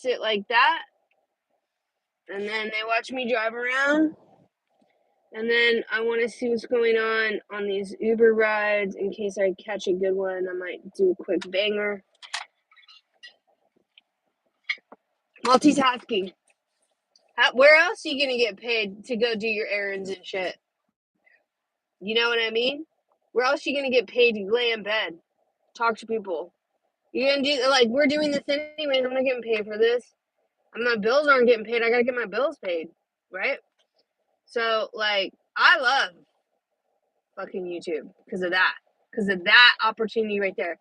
it like that, and then they watch me drive around, and then I want to see what's going on these Uber rides in case I catch a good one. I might do a quick banger. Multitasking. Where else are you gonna get paid to go do your errands and shit? You know what I mean? Where else are you gonna get paid to lay in bed, talk to people? You're gonna do like we're doing this anyway. I'm not getting paid for this. My bills aren't getting paid. I gotta get my bills paid, right? So like, I love fucking YouTube because of that opportunity right there,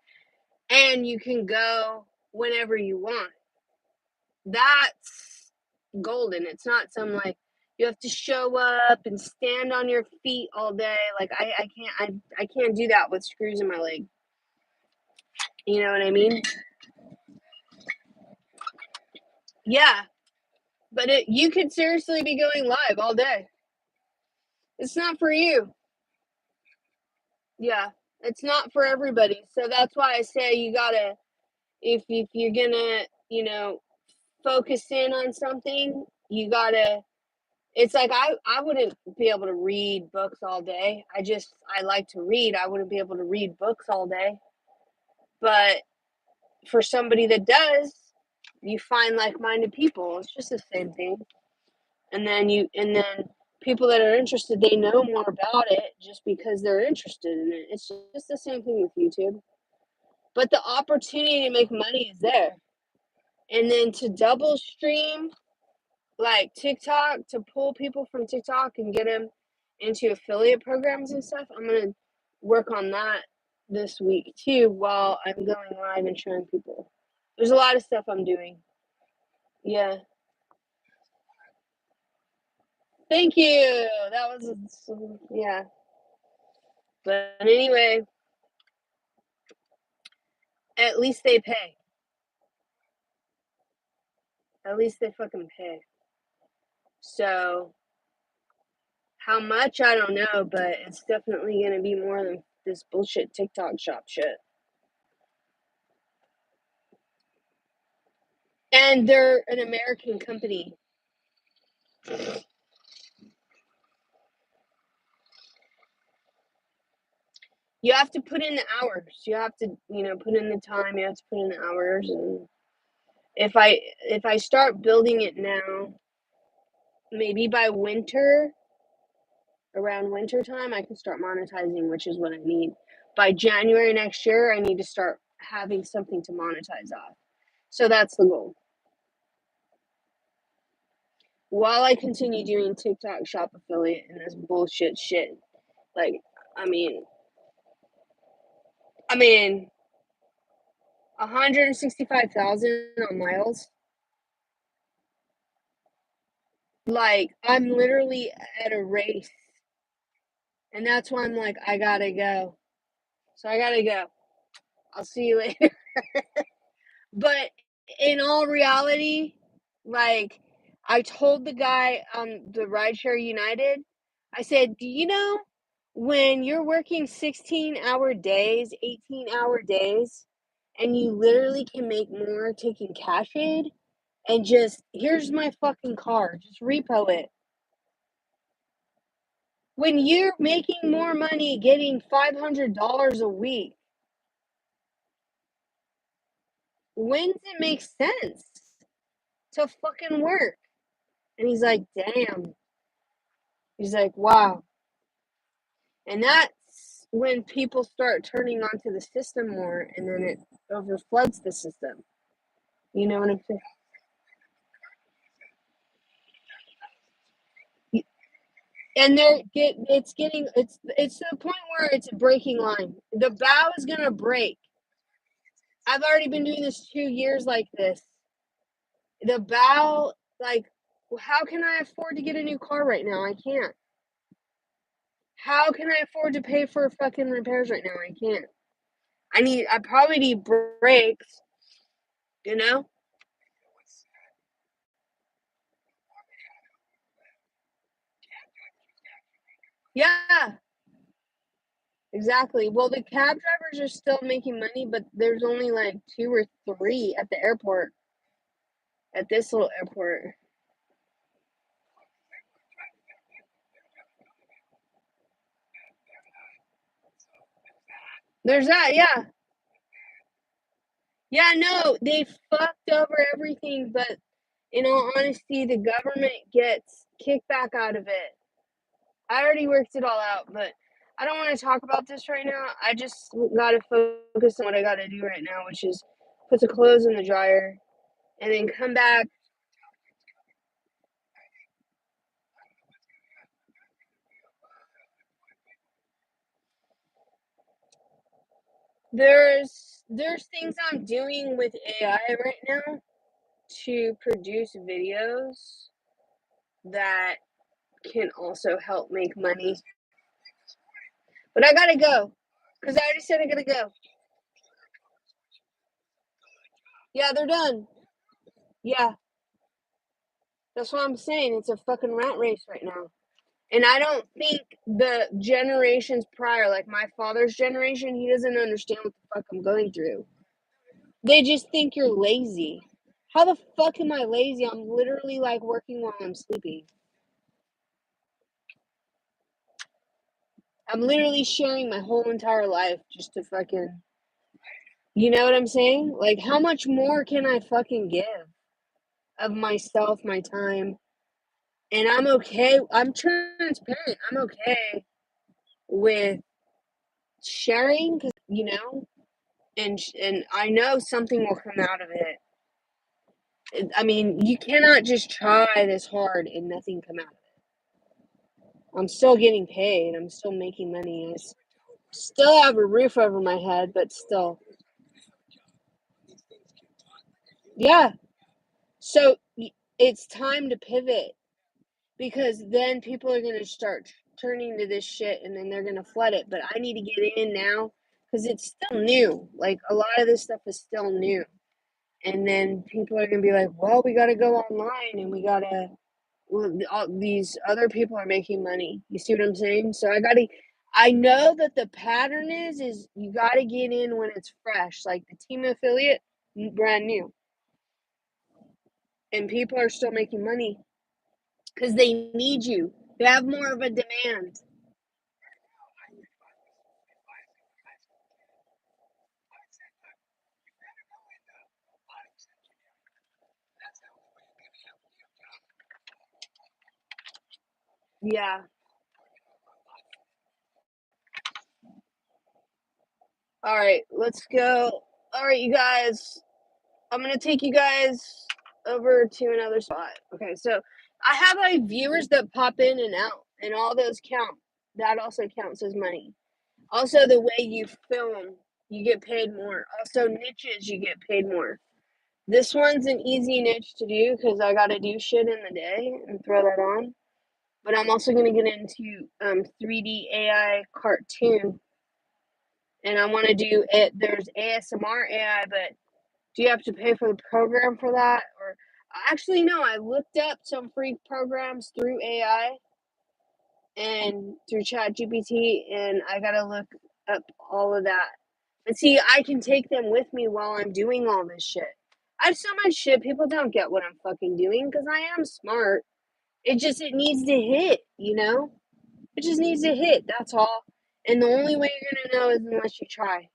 and you can go whenever you want. That's golden. It's not some like you have to show up and stand on your feet all day. Like I can't do that with screws in my leg. You know what I mean? Yeah, but you could seriously be going live all day. It's not for you. Yeah, it's not for everybody. So that's why I say you gotta, if you're gonna, focus in on something, you gotta. It's like I wouldn't be able to read books all day. I like to read. I wouldn't be able to read books all day. But for somebody that does, you find like-minded people. It's just the same thing. And then people that are interested, they know more about it just because they're interested in it. It's just the same thing with YouTube. But the opportunity to make money is there. And then to double stream like TikTok, to pull people from TikTok and get them into affiliate programs and stuff, I'm going to work on that this week too while I'm going live and showing people. There's a lot of stuff I'm doing. Yeah. Thank you. That was, yeah. But anyway, at least they pay. At least they fucking pay. So, how much, I don't know, but it's definitely going to be more than this bullshit TikTok shop shit. And they're an American company. You have to put in the hours. You have to, put in the time. You have to put in the hours. And if I start building it now, maybe by winter, around winter time, I can start monetizing, which is what I need. By January next year, I need to start having something to monetize off. So that's the goal. While I continue doing TikTok shop affiliate and this bullshit shit, like, I mean, 165,000 on miles. Like, I'm literally at a race, and that's why I'm like, I gotta go. So I gotta go. I'll see you later. But in all reality, like, I told the guy on the Rideshare United, I said, do you know when you're working 16-hour days, 18-hour days, and you literally can make more taking cash aid and just, here's my fucking car, just repo it. When you're making more money getting $500 a week, when does it make sense to fucking work? And he's like, damn. He's like, wow. And that's when people start turning onto the system more, and then it overfloods the system. You know what I'm saying? And it's to the point where it's a breaking line. The bow is gonna break. I've already been doing this 2 years like this. The bow, like, how can I afford to get a new car right now? I can't. How can I afford to pay for fucking repairs right now? I can't. I probably need brakes, you know? Yeah, exactly. Well, the cab drivers are still making money, but there's only like 2 or 3 at the airport. at this little airport. There's that, yeah. Yeah, no, they fucked over everything, but in all honesty, the government gets kickback out of it. I already worked it all out, but I don't want to talk about this right now. I just gotta focus on what I gotta do right now, which is put the clothes in the dryer and then come back. There's things I'm doing with AI right now to produce videos that can also help make money. But I gotta go because I already said I gotta go. Yeah, they're done. Yeah, that's what I'm saying. It's a fucking rat race right now. And I don't think the generations prior, like my father's generation, he doesn't understand what the fuck I'm going through. They just think you're lazy. How the fuck am I lazy? I'm literally like working while I'm sleeping. I'm literally sharing my whole entire life just to fucking, you know what I'm saying? Like, how much more can I fucking give of myself, my time? And I'm okay. I'm transparent. I'm okay with sharing, cause and I know something will come out of it. I mean, you cannot just try this hard and nothing come out of it. I'm still getting paid. I'm still making money. Still have a roof over my head, but still. Yeah. So it's time to pivot because then people are going to start turning to this shit and then they're going to flood it. But I need to get in now because it's still new. Like a lot of this stuff is still new. And then people are going to be like, well, we got to go online and we got to, well, all these other people are making money. You see what I'm saying? So I know that the pattern is you got to get in when it's fresh. Like the team affiliate, brand new. And people are still making money because they need you. They have more of a demand. Yeah. All right, let's go. All right, you guys. I'm gonna take you guys over to another spot. Okay, so I have like viewers that pop in and out, and all those count. That also counts as money. Also, the way you film, you get paid more. Also, niches, you get paid more. This one's an easy niche to do because I gotta do shit in the day and throw that on. But I'm also gonna get into 3D AI cartoon, and I want to do it. There's ASMR AI, but do you have to pay for the program for that? Or actually, no. I looked up some free programs through AI and through ChatGPT, and I gotta look up all of that. And see, I can take them with me while I'm doing all this shit. I have so much shit. People don't get what I'm fucking doing because I am smart. It needs to hit, you know? It just needs to hit. That's all. And the only way you're gonna know is unless you try.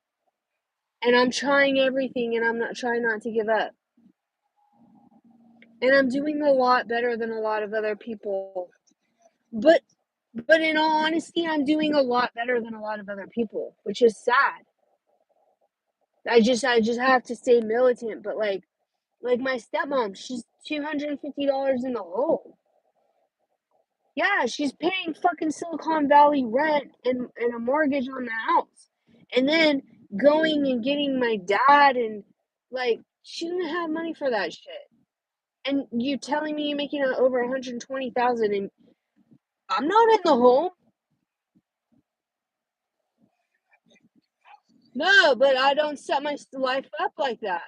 And I'm trying everything, and I'm not trying not to give up. And I'm doing a lot better than a lot of other people. But in all honesty, I'm doing a lot better than a lot of other people, which is sad. I just have to stay militant, but like my stepmom, she's $250 in the hole. Yeah, she's paying fucking Silicon Valley rent and a mortgage on the house. And then going and getting my dad and like she didn't have money for that shit. And you're telling me you're making over 120,000 and I'm not in the hole. No, but I don't set my life up like that.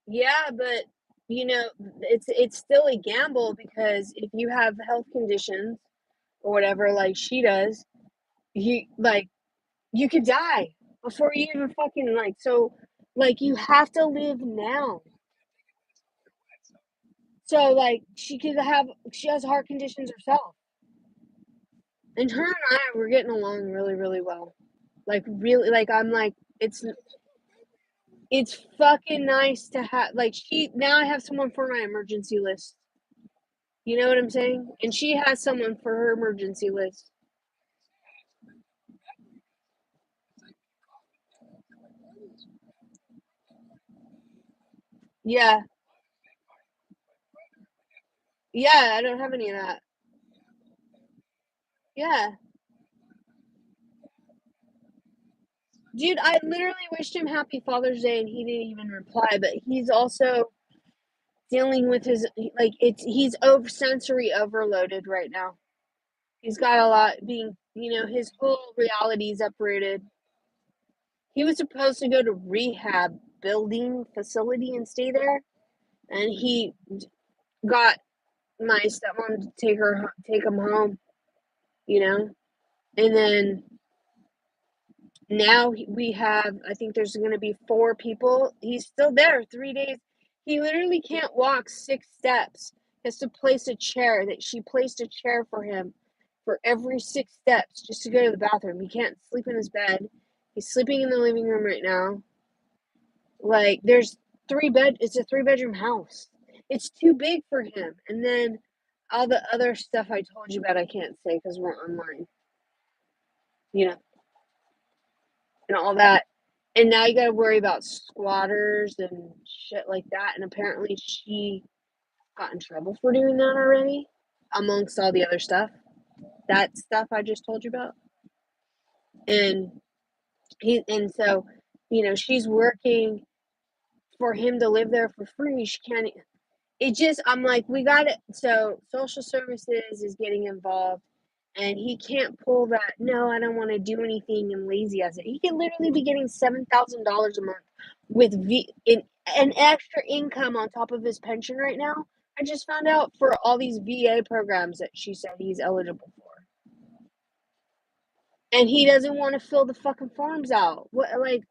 Yeah, but it's still a gamble because if you have health conditions or whatever, like she does, you could die. before you even fucking like. So, like, you have to live now. So, like, she has heart conditions herself, and her and I were getting along really, really well. Like, really, like, I'm like, it's fucking nice to have, like, now I have someone for my emergency list. You know what I'm saying? And she has someone for her emergency list. Yeah. Yeah, I don't have any of that. Yeah. Dude, I literally wished him happy Father's Day and he didn't even reply, but he's also dealing with his, like, he's sensory overloaded right now. He's got a lot being, his whole reality's uprooted. He was supposed to go to rehab building facility and stay there, and he got my stepmom to take him home, you know, and then now we have, I think there's going to be 4 people. He's still there 3 days. He literally can't walk 6 steps. He has to place a chair. That she placed a chair for him for every 6 steps just to go to the bathroom. He can't sleep in his bed. He's sleeping in the living room right now. Like, it's a 3-bedroom house. It's too big for him. And then all the other stuff I told you about, I can't say because we're online, you know, and all that. And now you got to worry about squatters and shit like that. And apparently she got in trouble for doing that already, amongst all the other stuff. That stuff I just told you about. And so, she's working for him to live there for free. She can't. I'm like, we got it. So social services is getting involved, and he can't pull that. No, I don't want to do anything. I'm lazy as it. He can literally be getting $7,000 a month with an extra income on top of his pension right now. I just found out for all these VA programs that she said he's eligible for, and he doesn't want to fill the fucking forms out. What, like,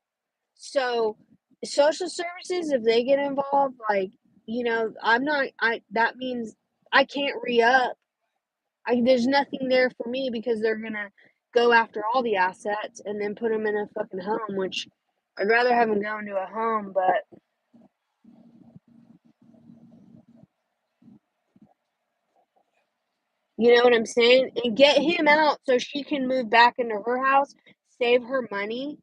so social services, if they get involved, like, I'm not. That means I can't re-up. There's nothing there for me because they're gonna go after all the assets and then put them in a fucking home, which I'd rather have them go into a home. But you know what I'm saying? And get him out so she can move back into her house, save her money,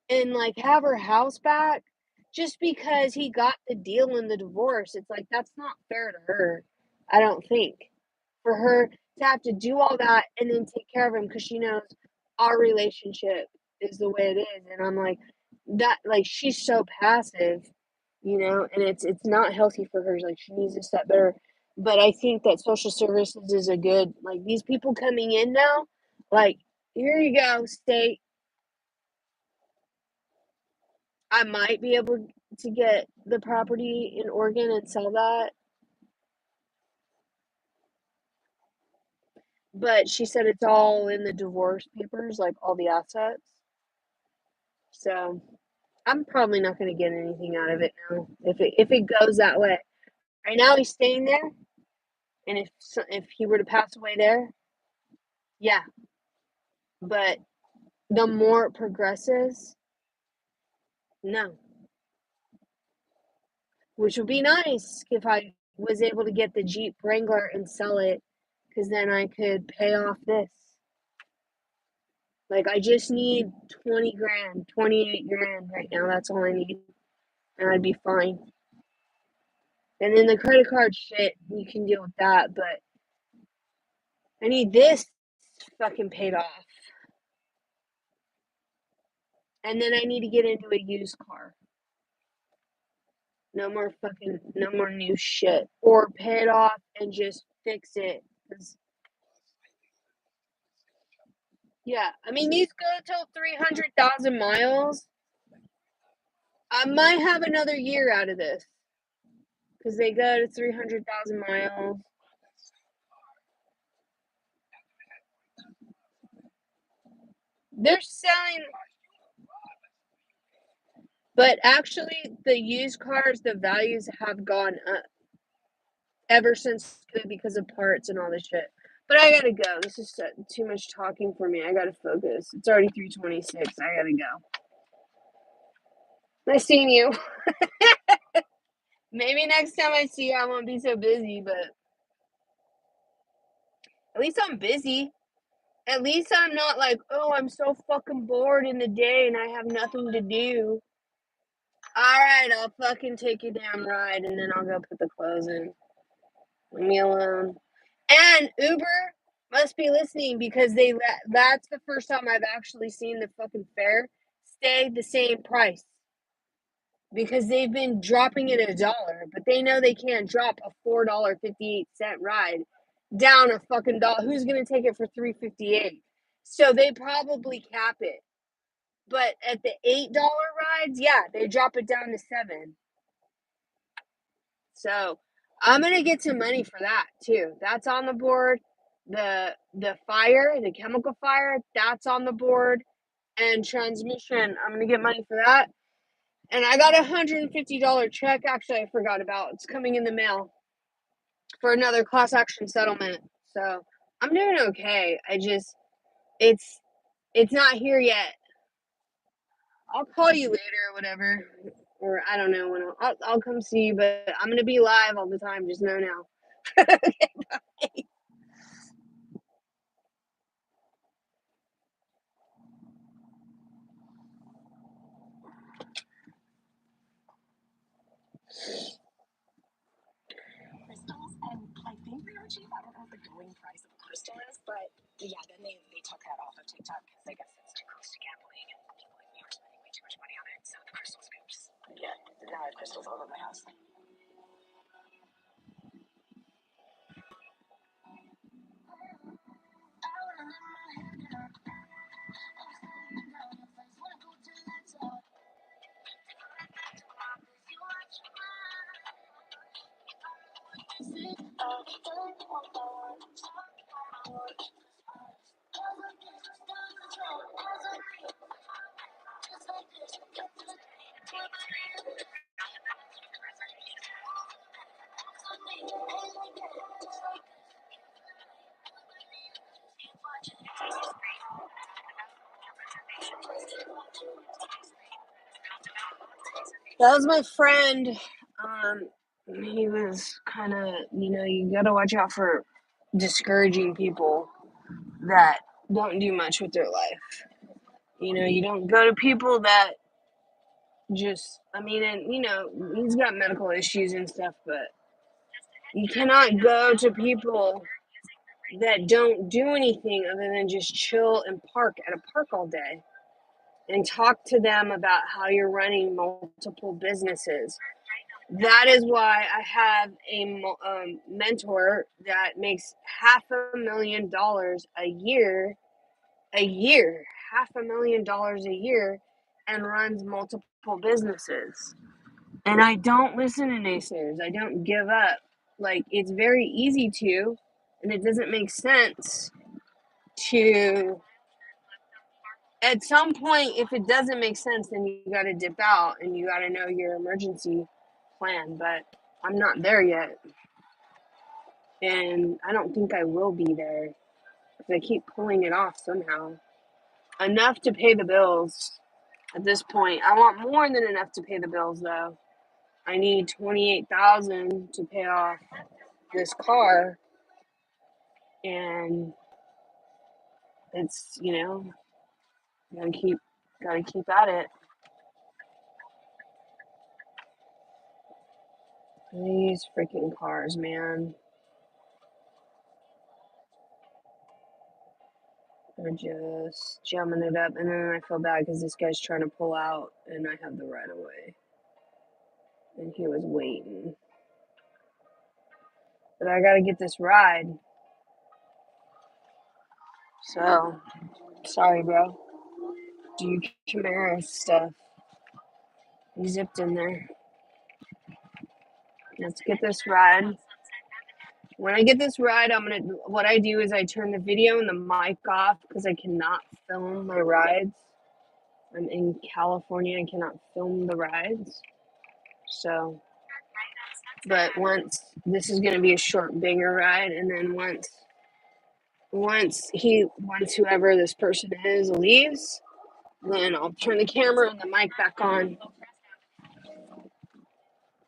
and, like, have her house back. Just because he got the deal in the divorce, it's like, that's not fair to her, I don't think. For her to have to do all that and then take care of him because she knows our relationship is the way it is. And I'm like, that, like, she's so passive, and it's not healthy for her. Like, she needs to set better. But I think that social services is a good, like, these people coming in now, like, here you go, state. I might be able to get the property in Oregon and sell that, but she said it's all in the divorce papers, like all the assets. So I'm probably not going to get anything out of it now if it goes that way. Right now he's staying there, and if he were to pass away there, yeah. But the more it progresses, no. Which would be nice if I was able to get the Jeep Wrangler and sell it, because then I could pay off this. Like, I just need 20 grand, 28 grand right now. That's all I need. And I'd be fine. And then the credit card shit, you can deal with that. But I need this fucking paid off. And then I need to get into a used car. No more new shit. Or pay it off and just fix it. 'Cause, yeah, I mean, these go till 300,000 miles. I might have another year out of this. Because they go to 300,000 miles. They're selling. But actually, the used cars, the values have gone up ever since because of parts and all this shit. But I gotta go. This is too much talking for me. I gotta focus. It's already 3:26. I gotta go. Nice seeing you. Maybe next time I see you, I won't be so busy, but at least I'm busy. At least I'm not like, oh, I'm so fucking bored in the day and I have nothing to do. Alright, I'll fucking take a damn ride and then I'll go put the clothes in. Leave me alone. And Uber must be listening because that's the first time I've actually seen the fucking fare stay the same price. Because they've been dropping it $1, but they know they can't drop a $4.58 ride down a fucking dollar. Who's gonna take it for $3.58? So they probably cap it. But at the $8 rides, yeah, they drop it down to $7. So I'm gonna get some money for that too. That's on the board. The chemical fire, that's on the board. And transmission, I'm gonna get money for that. And I got $150 check. Actually, I forgot about. It's coming in the mail for another class action settlement. So I'm doing okay. It's not here yet. I'll call you later or whatever, or I don't know when I'll come see you. But I'm gonna be live all the time. Just know now. Okay, bye. Crystals, and I think they are cheap. I don't know what the going price of a crystal is, but yeah, then they took that off of TikTok because I guess it's too close to gambling and people like me are spending way too much money on it. So the crystal scoops. Yeah, now I have crystals all over my house. That was my friend. He was kind of, you gotta watch out for discouraging people that don't do much with their life. You don't go to people that just, and he's got medical issues and stuff, but you cannot go to people that don't do anything other than just chill and park at a park all day and talk to them about how you're running multiple businesses. That is why I have a mentor that makes $500,000 a year, $500,000 a year, and runs multiple businesses. And I don't listen to naysayers. I don't give up. Like, it's very easy to, and it doesn't make sense to, at some point, if it doesn't make sense, then you got to dip out and you got to know your emergency plan. But I'm not there yet. And I don't think I will be there because I keep pulling it off somehow. Enough to pay the bills at this point. I want more than enough to pay the bills, though. I need $28,000 to pay off this car, and it's gotta keep at it. These freaking cars, man, they're just jamming it up, and then I feel bad because this guy's trying to pull out, and I have the right of way, and he was waiting. But I gotta get this ride. So, sorry, bro. Do you Camaro stuff? You zipped in there. Let's get this ride. When I get this ride, what I do is I turn the video and the mic off because I cannot film my rides. I'm in California and cannot film the rides. So, but once this is going to be a short, bigger ride, and then once whoever this person is leaves, then I'll turn the camera and the mic back on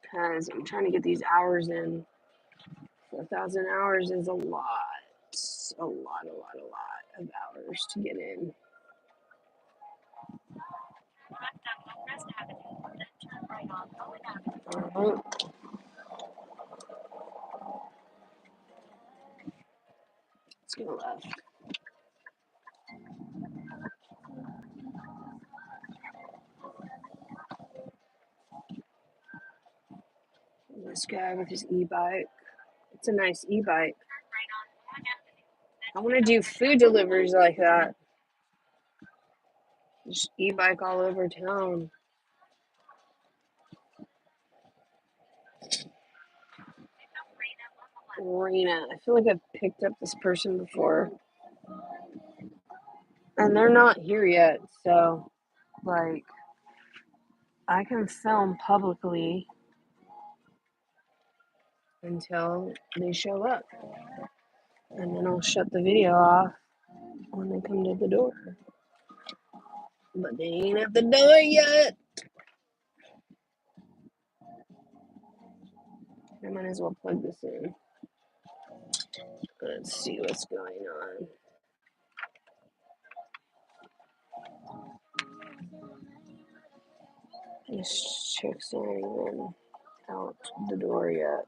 because I'm trying to get these hours in. 4,000 hours is a lot of hours to get in. Alright. Let's go left. This guy with his e-bike. It's a nice e-bike. I want to do food deliveries like that. Just e-bike all over town. Rena. I feel like I've picked up this person before. And they're not here yet, so, like, I can film publicly until they show up. And then I'll shut the video off when they come to the door. But they ain't at the door yet. I might as well plug this in. Let's see what's going on. This chick's not even out the door yet.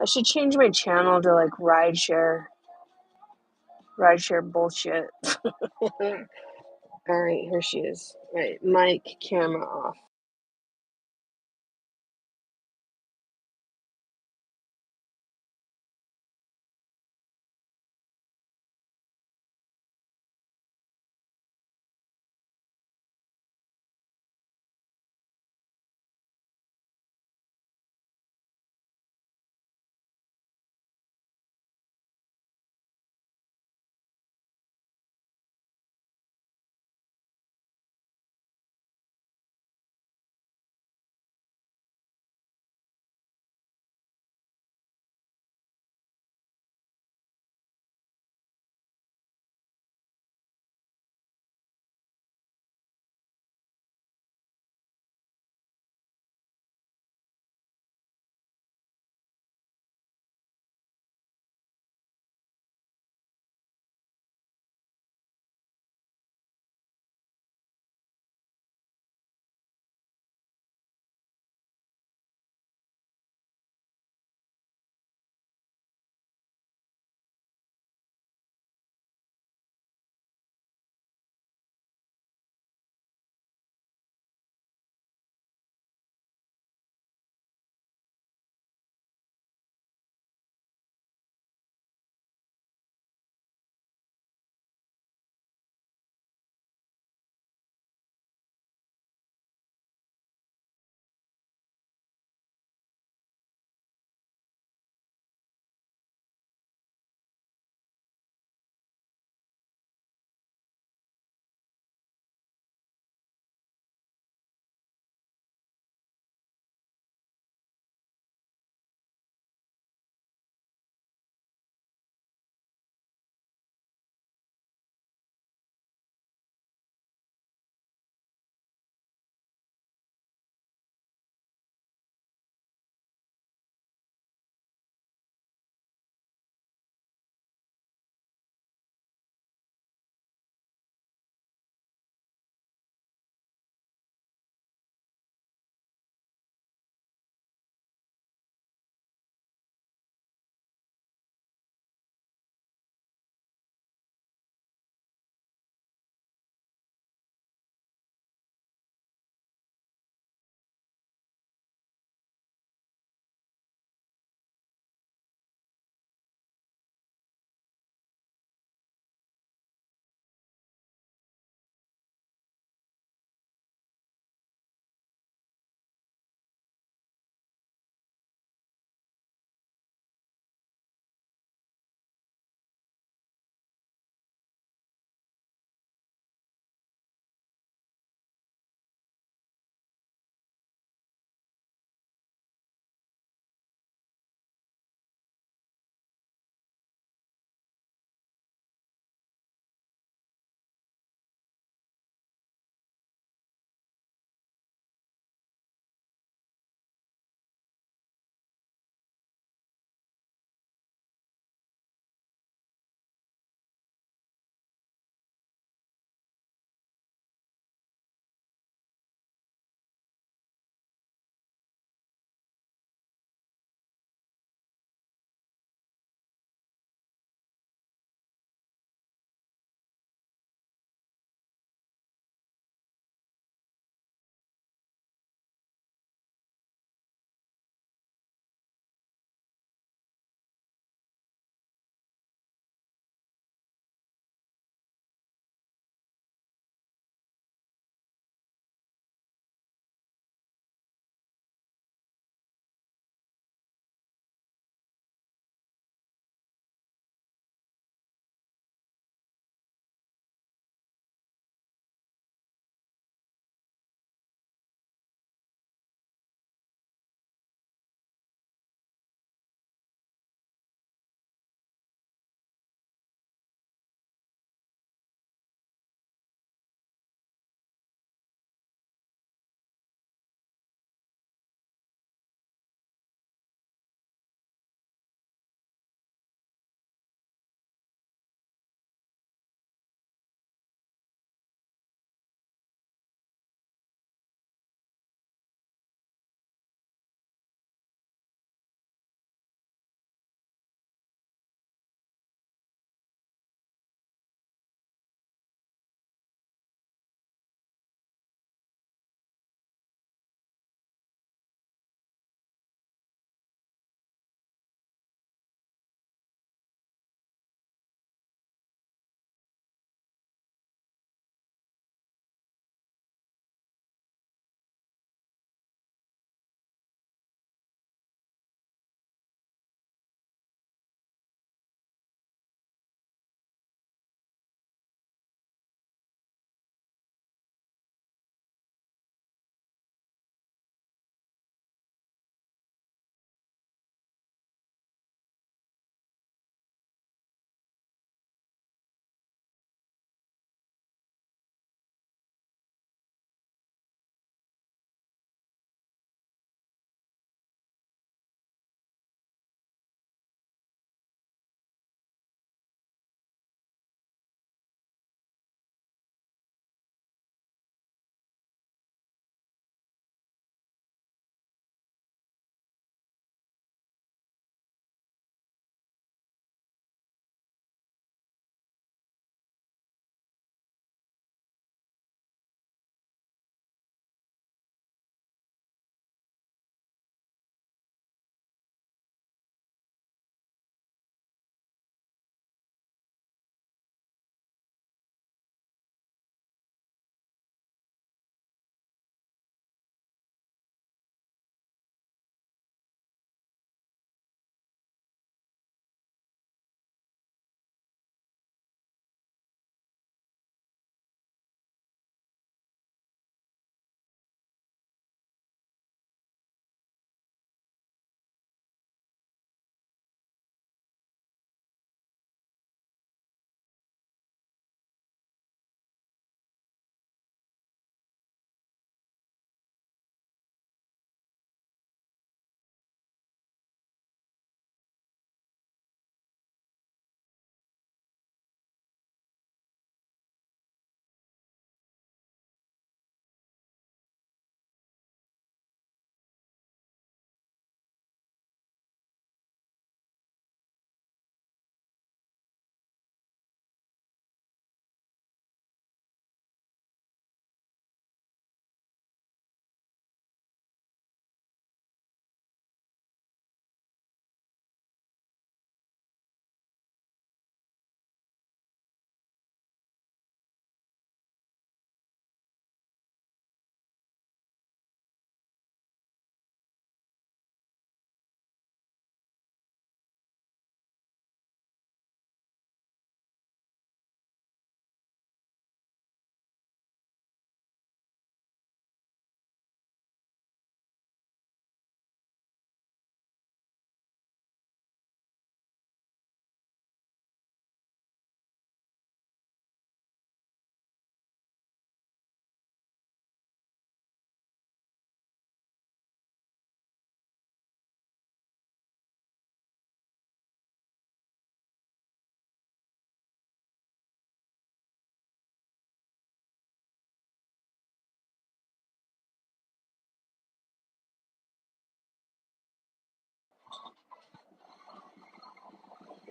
I should change my channel to like rideshare bullshit. Alright, here she is. Right, mic, camera off.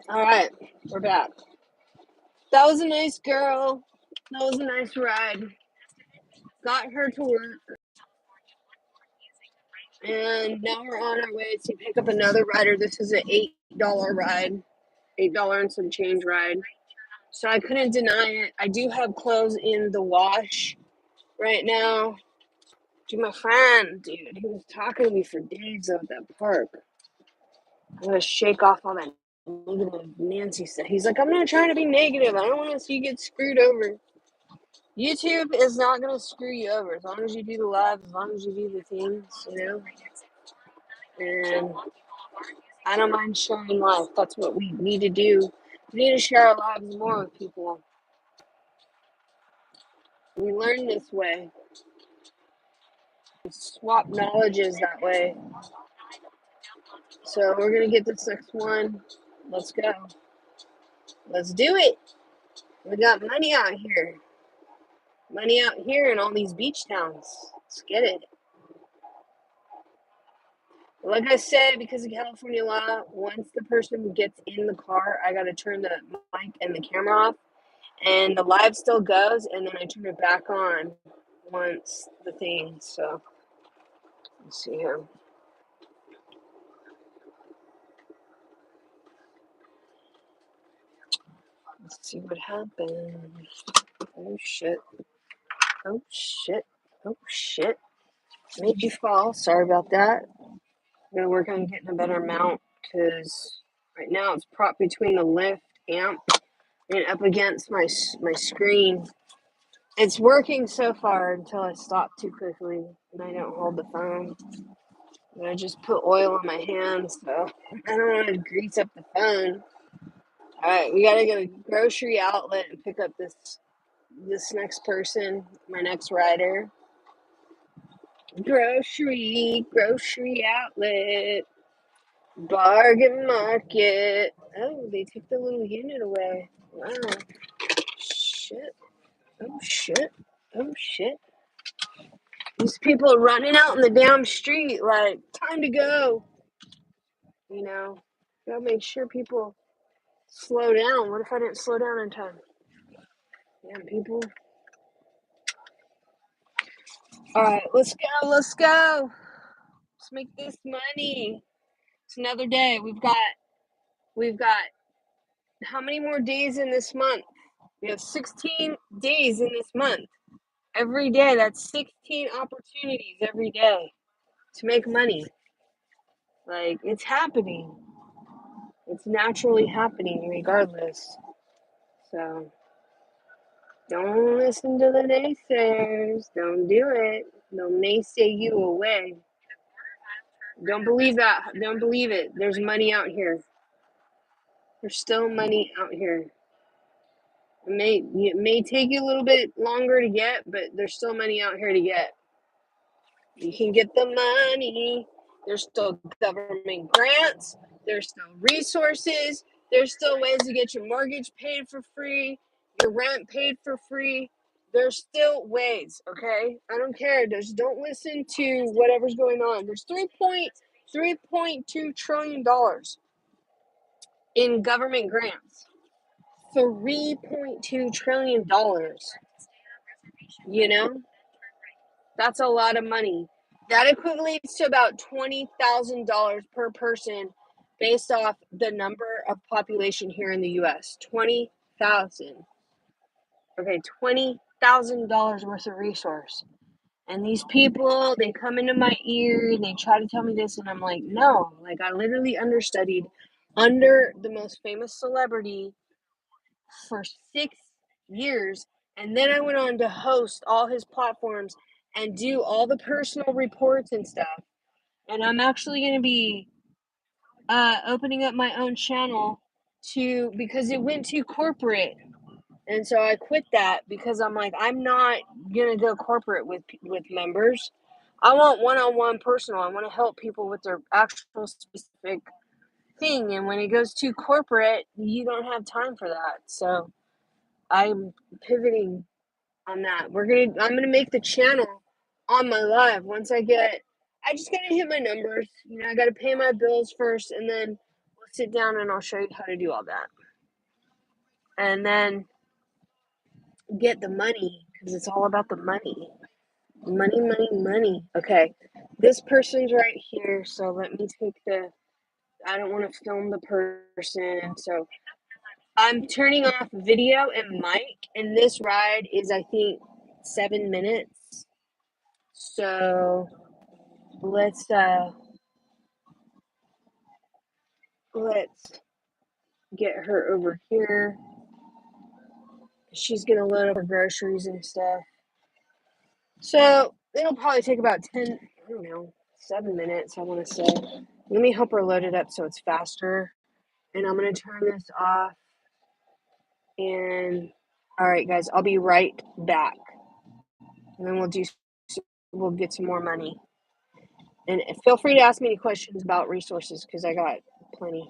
All right, we're back. That was a nice girl. That was a nice ride. Got her to work. And now we're on our way to pick up another rider. This is an $8 ride. $8 and some change ride. So I couldn't deny it. I do have clothes in the wash right now. Dude, my friend, dude, he was talking to me for days at that park. I'm gonna shake off all that negative Nancy said. He's like, I'm not trying to be negative. I don't want to see you get screwed over. YouTube is not gonna screw you over as long as you do the live, as long as you do the things, you know. And I don't mind sharing life. That's what we need to do. We need to share our lives more with people. We learn this way. We swap knowledges that way. So we're gonna get this next one. Let's go. Let's do it. We got money out here. Money out here in all these beach towns. Let's get it. Like I said, because of California law, once the person gets in the car, I gotta turn the mic and the camera off, and the live still goes, and then I turn it back on once the thing. So let's see here. Let's see what happens. Oh shit. Oh shit. Oh shit. Made you fall. Sorry about that. I'm gonna work on getting a better mount because right now it's propped between the lift amp and up against my screen. It's working so far until I stop too quickly and I don't hold the phone. And I just put oil on my hands, so I don't want to grease up the phone. All right, we gotta go to grocery outlet and pick up this next person, my next rider. Grocery outlet, bargain market. Oh, they took the little unit away. Wow. Shit. Oh shit. Oh shit. These people are running out in the damn street like, time to go. You know, gotta make sure people slow down. What if I didn't slow down in time? Damn people. All right, let's go. Let's go. Let's make this money. It's another day. We've got how many more days in this month? We have 16 days in this month. Every day, that's 16 opportunities every day to make money. Like, it's happening. It's naturally happening regardless. So, don't listen to the naysayers. Don't do it. They'll naysay you away. Don't believe that. Don't believe it. There's money out here. There's still money out here. It may take you a little bit longer to get, but there's still money out here to get. You can get the money. There's still government grants. There's still resources. There's still ways to get your mortgage paid for free, your rent paid for free. There's still ways, okay? I don't care. Just don't listen to whatever's going on. There's $3.2 trillion in government grants. $3.2 trillion. You know? That's a lot of money. That equates to about $20,000 per person based off the number of population here in the US. 20,000. Okay, $20,000 worth of resource. And these people, they come into my ear and they try to tell me this, and I'm like, no. Like, I literally understudied under the most famous celebrity for 6 years, and then I went on to host all his platforms and do all the personal reports and stuff. And I'm actually going to be opening up my own channel because it went too corporate, and so I quit that because I'm like, I'm not gonna go corporate with members. I want one-on-one personal. I want to help people with their actual specific thing, and when it goes too corporate, you don't have time for that. So I'm pivoting on that. I'm gonna make the channel on my live once I just gotta hit my numbers. I gotta pay my bills first, and then we'll sit down and I'll show you how to do all that. And then get the money, because it's all about the money. Money, money, money. Okay, this person's right here, so let me take I don't want to film the person, so I'm turning off video and mic, and this ride is, I think, 7 minutes. So let's get her over here. She's gonna load up her groceries and stuff. So it'll probably take about 10, I don't know, 7 minutes, I want to say. Let me help her load it up so it's faster. And I'm going to turn this off. And all right, guys, I'll be right back. And then we'll get some more money. And feel free to ask me any questions about resources because I got plenty.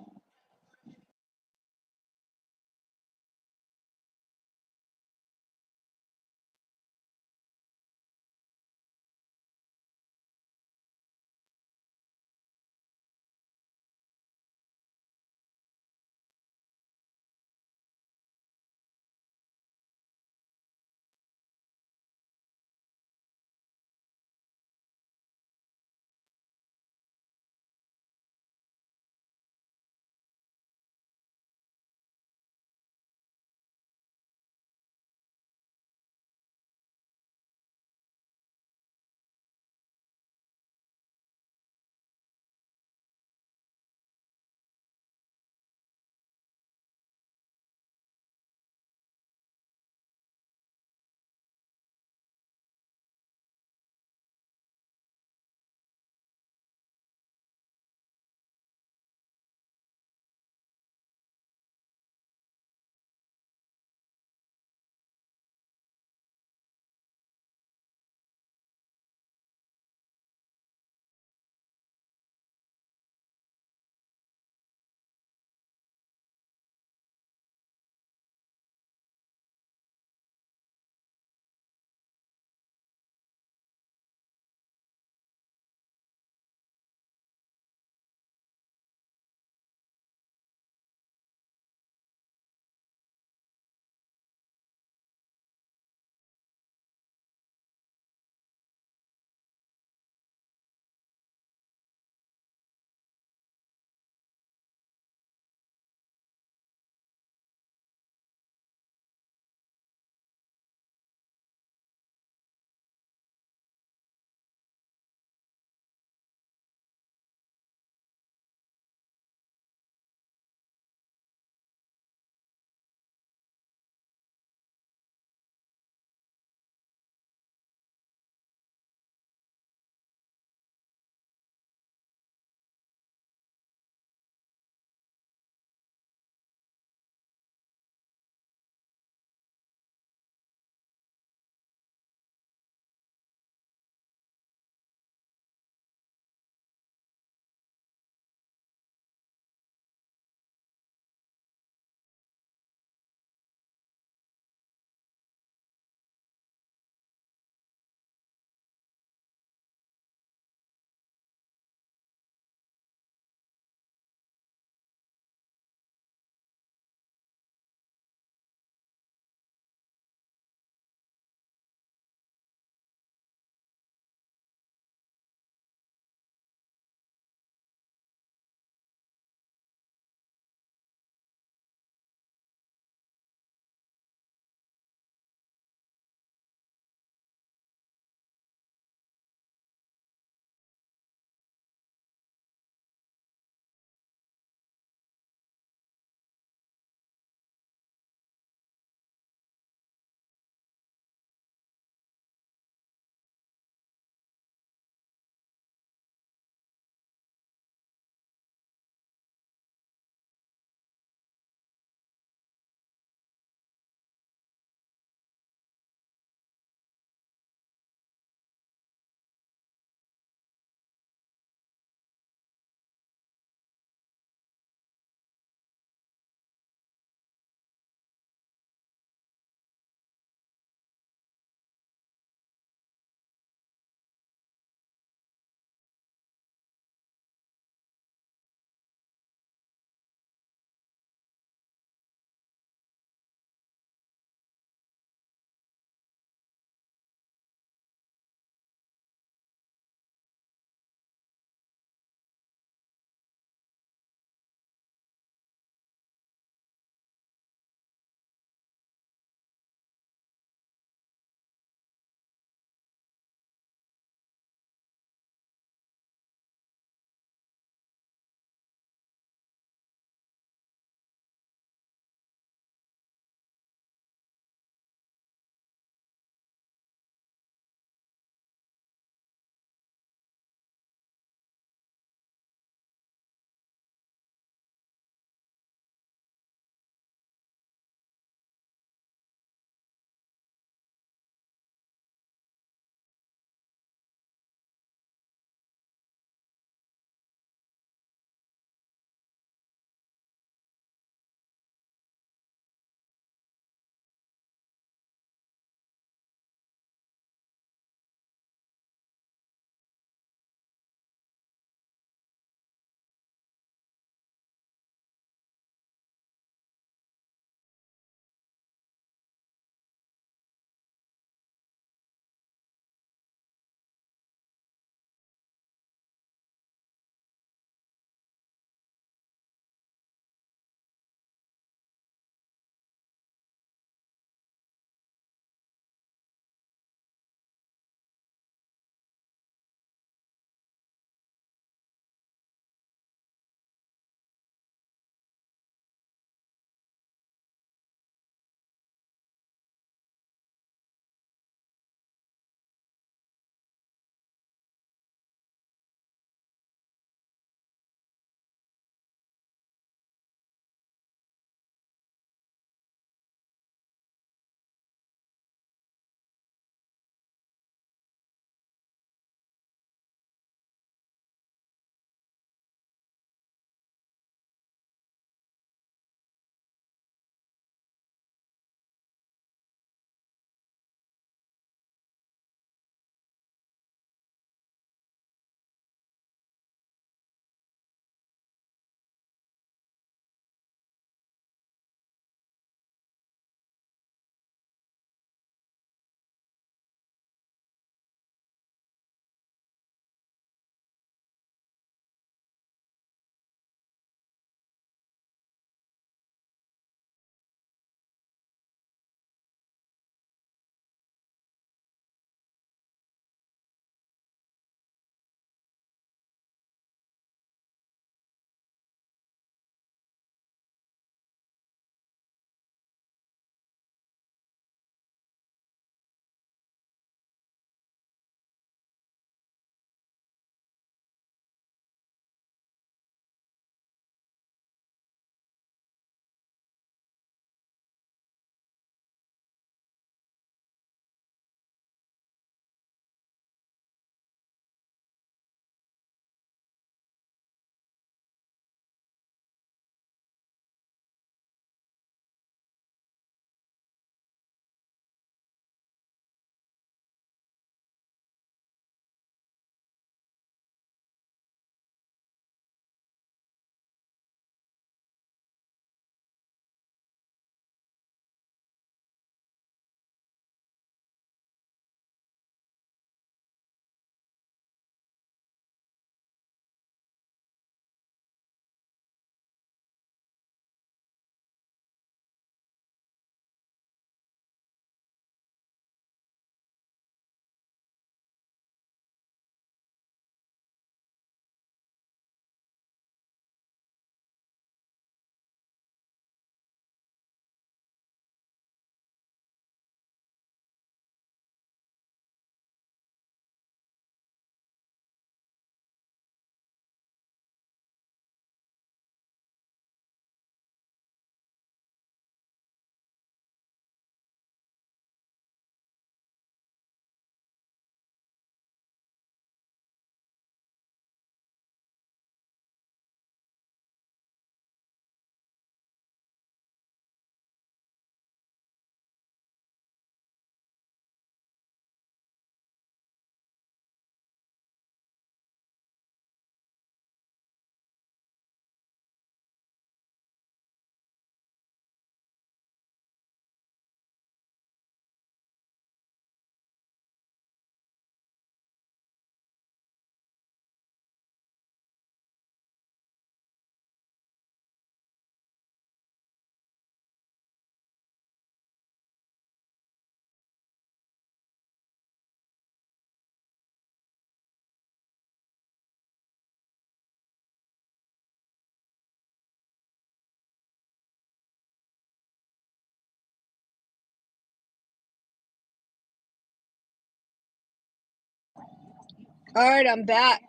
All right, I'm back.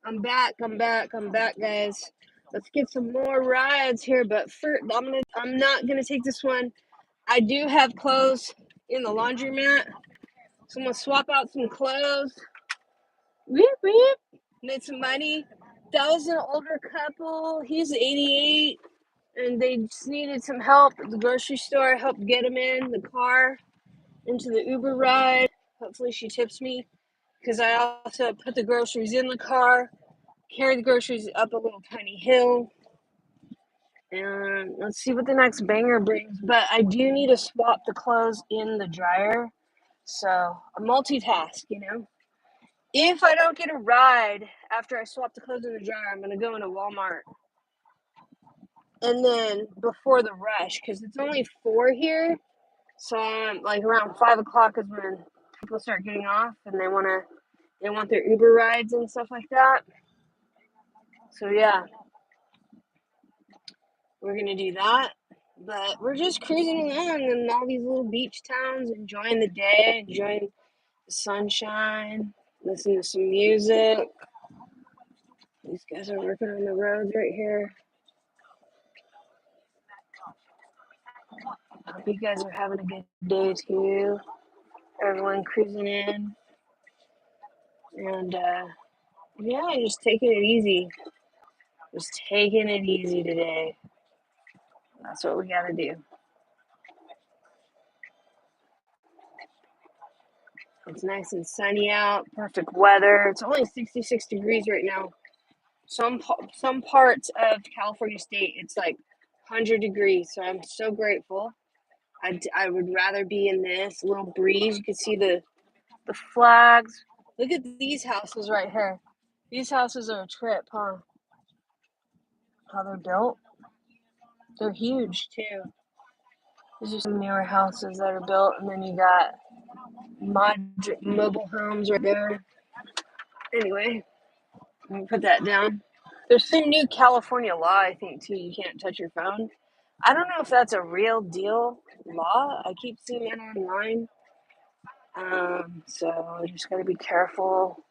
I'm back, guys. Let's get some more rides here. But first, I'm not gonna take this one. I do have clothes in the laundromat, so I'm gonna swap out some clothes. Weep weep. Made some money. That was an older couple. He's 88, and they just needed some help at the grocery store. I helped get him in the car into the Uber ride. Hopefully, she tips me because I also put the groceries in the car, carry the groceries up a little tiny hill, and let's see what the next banger brings. But I do need to swap the clothes in the dryer, so a multitask, you know. If I don't get a ride after I swap the clothes in the dryer, I'm gonna go into Walmart, and then before the rush, because it's only 4 here, so I'm like around 5 o'clock is when people start getting off, and they want their Uber rides and stuff like that. So yeah, we're gonna do that. But we're just cruising along in all these little beach towns, enjoying the day, enjoying the sunshine, listening to some music. These guys are working on the roads right here. I hope you guys are having a good day too. Everyone cruising in, and yeah, just taking it easy. Just taking it easy today. That's what we gotta do. It's nice and sunny out, perfect weather. It's only 66 degrees right now. Some parts of California state, it's like 100 degrees. So I'm so grateful. I would rather be in this little breeze. You can see the flags. Look at these houses right here. These houses are a trip, huh? How they're built. They're huge too. These are some newer houses that are built, and then you got mobile homes right there. Anyway, let me put that down. There's some new California law, I think, too. You can't touch your phone. I don't know if that's a real deal law. I keep seeing it online. So I just got to be careful.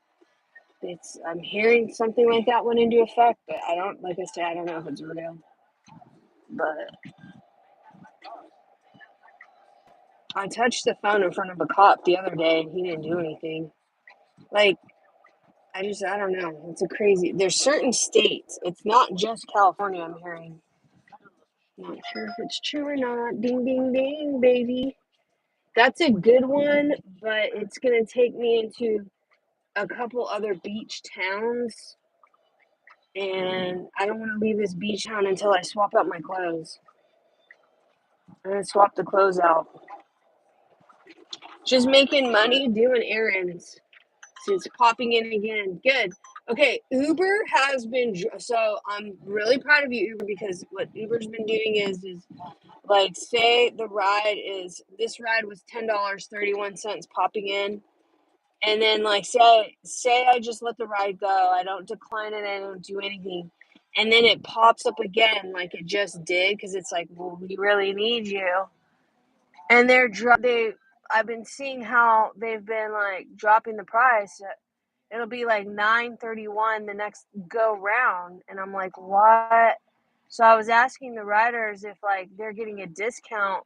I'm hearing something like that went into effect, but I don't, like I said, I don't know if it's real. But I touched the phone in front of a cop the other day and he didn't do anything. Like, I don't know. It's a crazy, there's certain states, it's not just California, I'm hearing. Not sure if it's true or not. Ding, ding, ding, baby. That's a good one, but it's going to take me into a couple other beach towns, and I don't want to leave this beach town until I swap out my clothes. I'm going to swap the clothes out. Just making money doing errands. So it's popping in again. Good. Okay, Uber has been so I'm really proud of you, Uber, because what Uber's been doing is like say the ride is this ride was $10.31 popping in, and then like say I just let the ride go, I don't decline it, I don't do anything, and then it pops up again like it just did because it's like, well, we really need you, and they I've been seeing how they've been like dropping the price. It'll be like 9.31 the next go round, and I'm like, what? So I was asking the riders if like they're getting a discount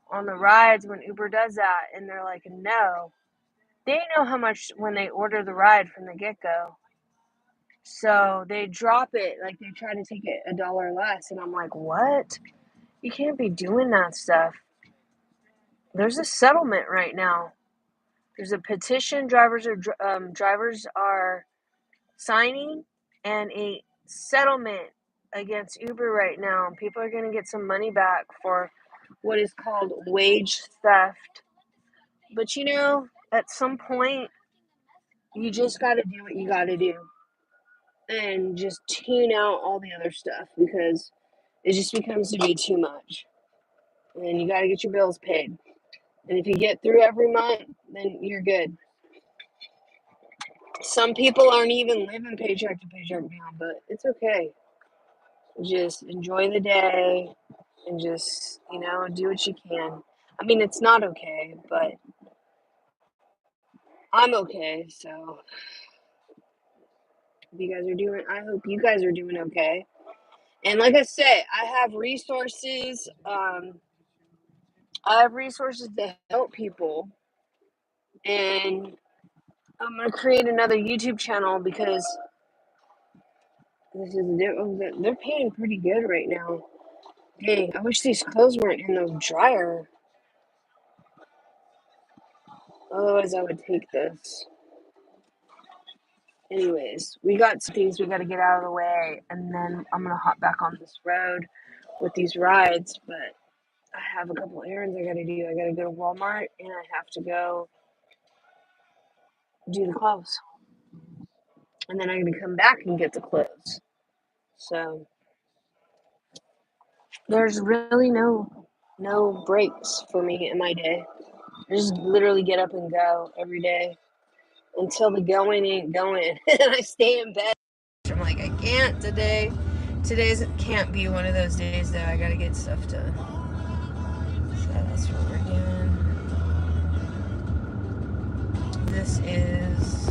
on the rides when Uber does that, and they're like, no. They know how much when they order the ride from the get go. So they drop it, like they try to take it $1 less. And I'm like, what? You can't be doing that stuff. There's a settlement right now. There's a petition drivers are signing, and a settlement against Uber right now. People are going to get some money back for what is called wage theft. But you know, at some point, you just got to do what you got to do and just tune out all the other stuff because it just becomes to be too much. And you got to get your bills paid. And if you get through every month, then you're good. Some people aren't even living paycheck to paycheck now, but it's okay. Just enjoy the day and just, do what you can. I mean, it's not okay, but I'm okay, so I hope you guys are doing okay. And like I say, I have resources to help people, and I'm gonna create another YouTube channel because they're paying pretty good right now. Dang, I wish these clothes weren't in the dryer. Otherwise, I would take this. Anyways, we got some things we got to get out of the way, and then I'm gonna hop back on this road with these rides. But I have a couple errands I gotta do. I gotta go to Walmart, and I have to go do the clothes, and then I'm gonna come back and get the clothes. So there's really no breaks for me in my day. I just literally get up and go every day until the going ain't going, and I stay in bed. I'm like, I can't today. Today's can't be one of those days that I gotta get stuff done. So that's what we're doing. This is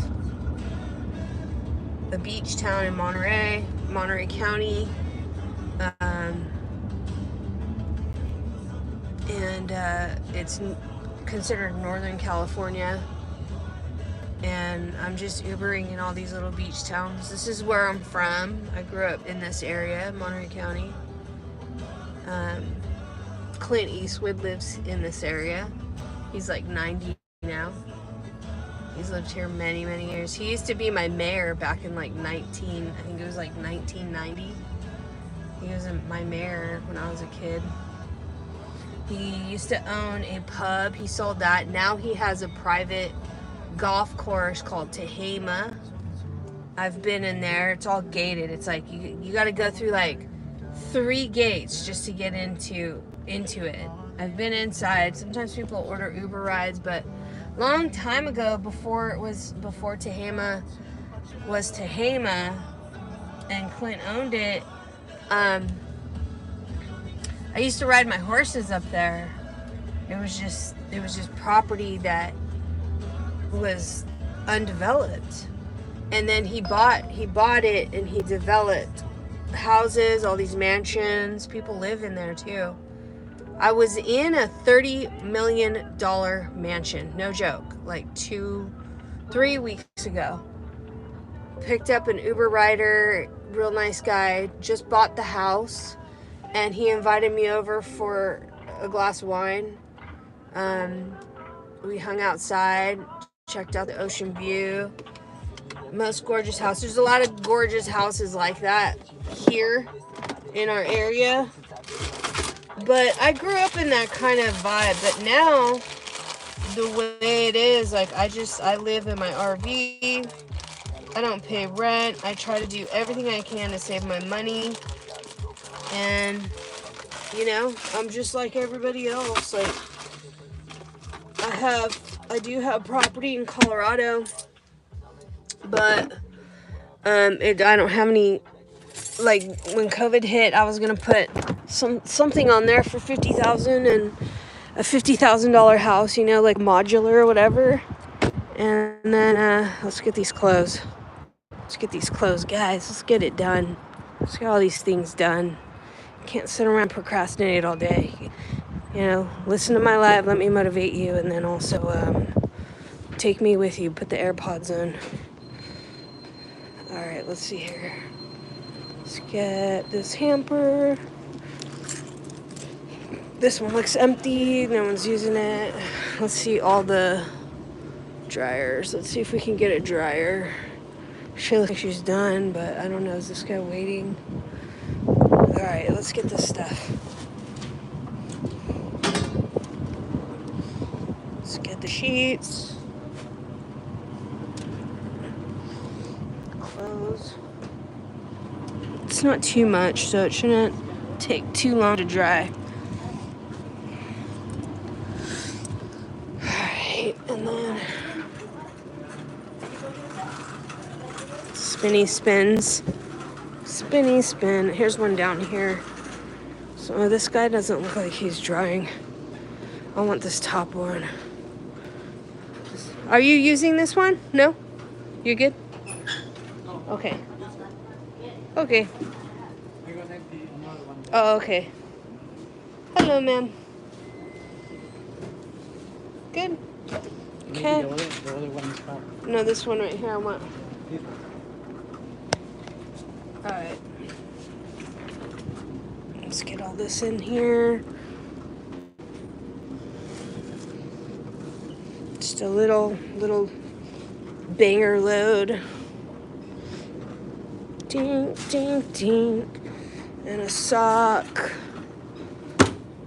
a beach town in Monterey County. And it's considered Northern California. And I'm just Ubering in all these little beach towns. This is where I'm from. I grew up in this area, Monterey County. Clint Eastwood lives in this area. He's like 90 now. He's lived here many, many years. He used to be my mayor back in like I think it was like 1990. He was my mayor when I was a kid. He used to own a pub. He sold that. Now he has a private golf course called TeulaTwolah. I've been in there. It's all gated. It's like you got to go through like 3 gates just to get into it. I've been inside. Sometimes people order Uber rides, but long time ago, before TeulaTwolah was TeulaTwolah and Clint owned it, I used to ride my horses up there. It was just property that was undeveloped. And then he bought it, and he developed houses, all these mansions. People live in there too. I was in a $30 million mansion, no joke, like 3 weeks ago. Picked up an Uber rider, real nice guy, just bought the house, and he invited me over for a glass of wine. We hung outside, checked out the ocean view. Most gorgeous house. There's a lot of gorgeous houses like that here in our area. But I grew up in that kind of vibe. But now, the way it is, like I live in my RV. I don't pay rent. I try to do everything I can to save my money. And, I'm just like everybody else. Like, I do have property in Colorado. But I don't have any. Like when COVID hit, I was gonna put something on there for $50,000 and a $50,000 house, like modular or whatever. And then let's get these clothes. Let's get these clothes, guys. Let's get it done. Let's get all these things done. Can't sit around and procrastinate all day. Listen to my live. Let me motivate you, and then also take me with you. Put the AirPods in. All right, let's see here. Let's get this hamper. This one looks empty. No one's using it. Let's see all the dryers. Let's see if we can get a dryer. She looks like she's done, but I don't know. Is this guy waiting? All right, let's get this stuff. Let's get the sheets. Clothes. It's not too much, so it shouldn't take too long to dry. Alright, and then spinny spins. Spinny spin. Here's one down here. So this guy doesn't look like he's drying. I want this top one. Are you using this one? No? You good? Okay. Okay. Oh, okay. Hello, ma'am. Good. Okay. No, this one right here I want. Alright. Let's get all this in here. Just a little banger load. Ding, ding, ding. And a sock.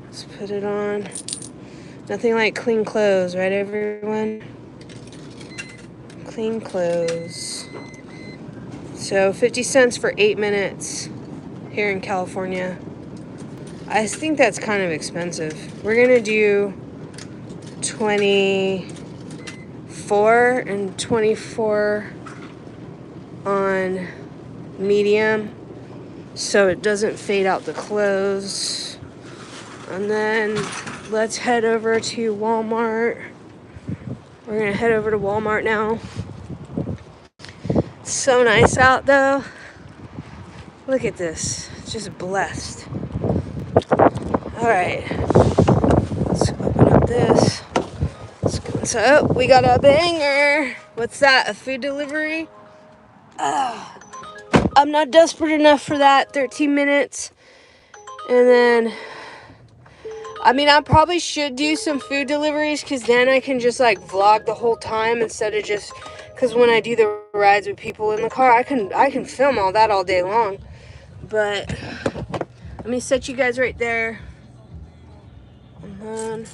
Let's put it on. Nothing like clean clothes, right, everyone? Clean clothes. So 50 cents for 8 minutes here in California. I think that's kind of expensive. We're gonna do 24 and 24 on medium so it doesn't fade out the clothes. And then let's head over to Walmart. We're gonna head over to Walmart now. It's so nice out though. Look at this, it's just blessed. All right, let's open up this. So we got a banger. What's that, a food delivery? I'm not desperate enough for that, 13 minutes. And then, I mean, I probably should do some food deliveries because then I can just like vlog the whole time instead of just, because when I do the rides with people in the car, I can film all that all day long. But let me set you guys right there. And then,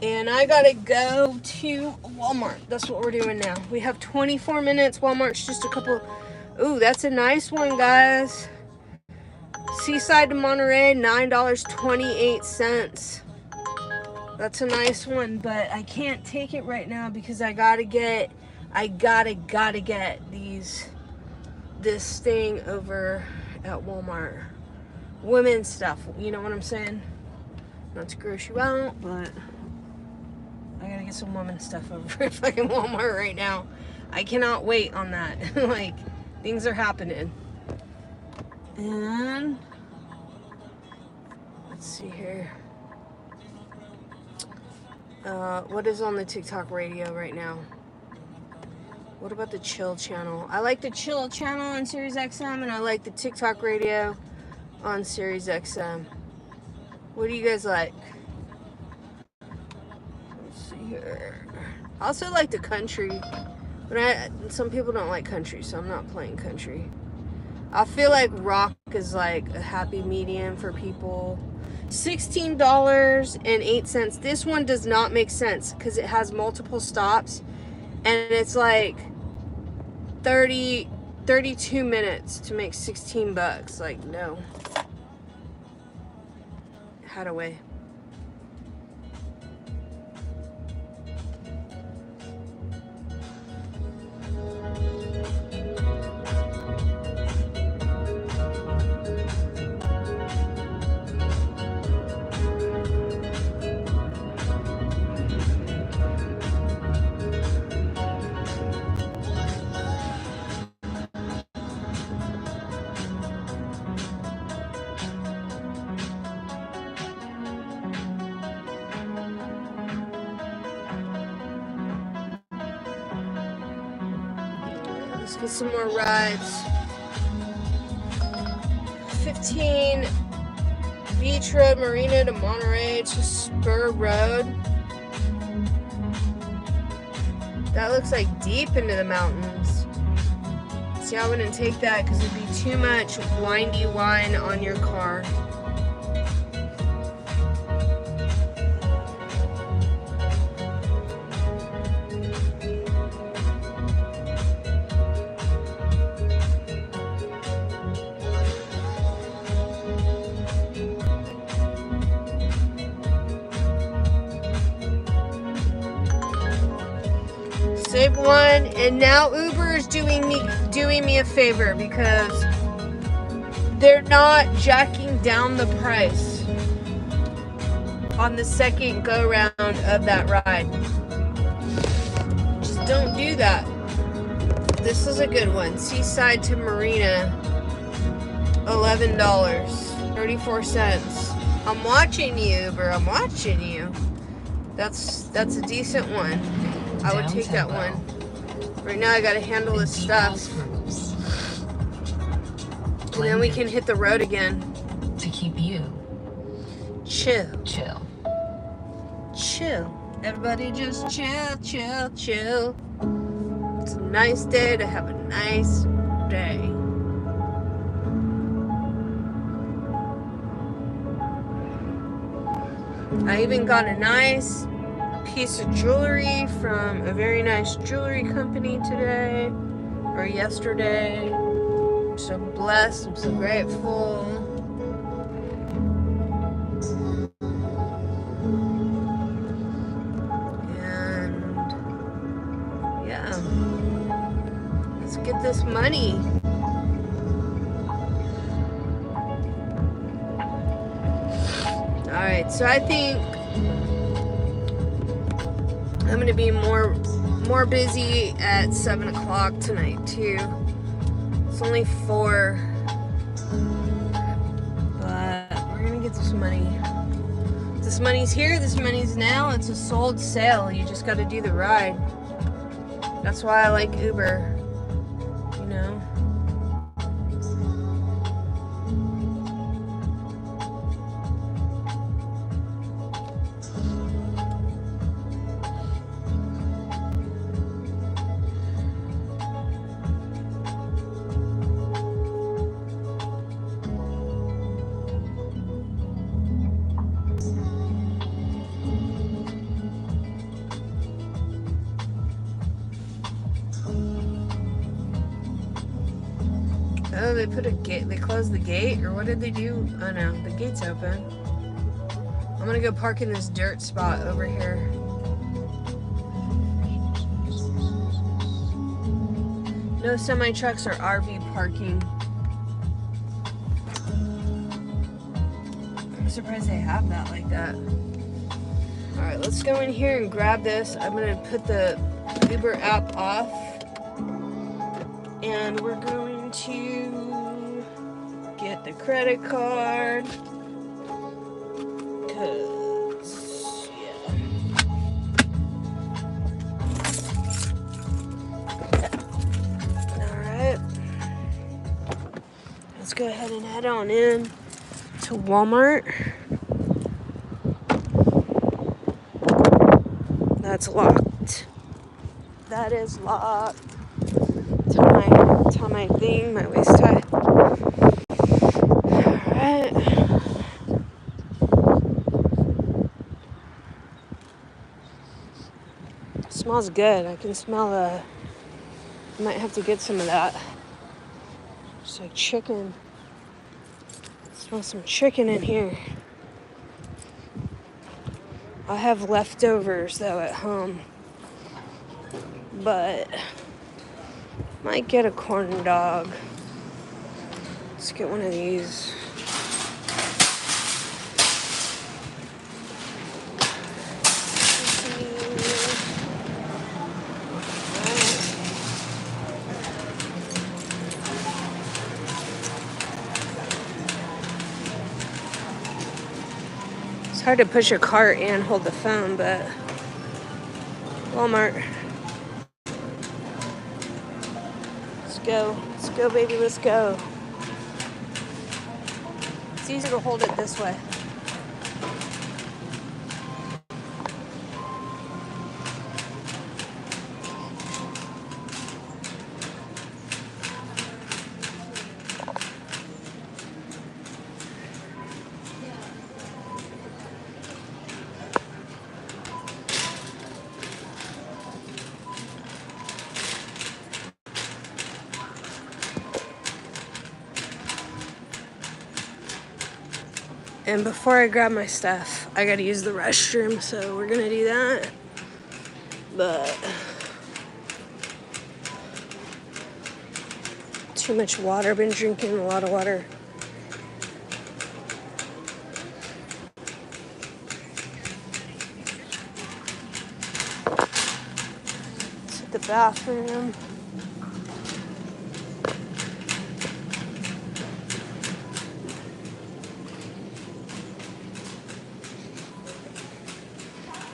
and I gotta go to Walmart. That's what we're doing now. We have 24 minutes. Walmart's just a couple. Ooh, that's a nice one, guys. Seaside to Monterey, $9.28. That's a nice one, but I can't take it right now because I gotta get this thing over at Walmart. Women's stuff, you know what I'm saying? Not to gross you out, but I gotta get some women's stuff over at fucking Walmart right now. I cannot wait on that. Like, things are happening. And let's see here. What is on the TikTok radio right now? What about the Chill channel? I like the Chill channel on Sirius XM, and I like the TikTok radio on Sirius XM. What do you guys like? Let's see here. I also like the country, but some people don't like country, so I'm not playing country. I feel like rock is like a happy medium for people. $16.08. This one does not make sense because it has multiple stops and it's like 32 minutes to make 16 bucks. Like, no. Had a way. Let's get some more rides. 15 Beach Road, Marina to Monterey. It's just spur road. That looks like deep into the mountains. See, I wouldn't take that because it'd be too much windy wine on your car. Save one, and now Uber is doing me a favor because they're not jacking down the price. on the second go round of that ride. Just don't do that. This is a good one. Seaside to Marina, $11.34. I'm watching you, Uber. I'm watching you. That's a decent one. I would take that one. Right now I gotta handle this stuff. And then we can hit the road again. To keep you chill. Everybody just chill. It's a nice day to have a nice day. I even got a nice piece of jewelry from a very nice jewelry company today, or yesterday. I'm so blessed, I'm so grateful. And yeah, let's get this money. Alright, so I think I'm gonna be more busy at 7 o'clock tonight too. It's only 4, but we're gonna get this money. This money's here, this money's now. It's a sold sale. You just gotta do the ride. That's why I like Uber, you know. Oh, they put a gate, they closed the gate, or what did they do? Oh no, the gate's open. I'm gonna go park in this dirt spot over here. No semi-trucks or RV parking. I'm surprised they have that like that. Alright, let's go in here and grab this. I'm gonna put the Uber app off. And we're going to get the credit card. Cause, yeah. Alright. Let's go ahead and head on in to Walmart. That's locked. That is locked. Tie my thing, my waist tie. Alright. Smells good. I can smell I might have to get some of that. It's like chicken. Smell some chicken in here. I have leftovers though at home. But might get a corn dog. Let's get one of these. It's hard to push a cart and hold the phone, but Walmart. Let's go, baby, let's go. It's easier to hold it this way. And before I grab my stuff, I gotta use the restroom, so we're gonna do that. But too much water. I've been drinking a lot of water. bathroom.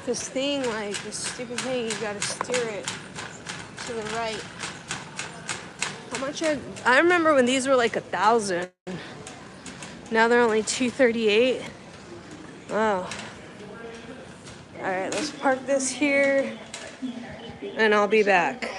This thing, like this stupid thing, you gotta steer it to the right. How much I remember when these were like 1,000. Now they're only $238. Wow. All right, let's park this here and I'll be back.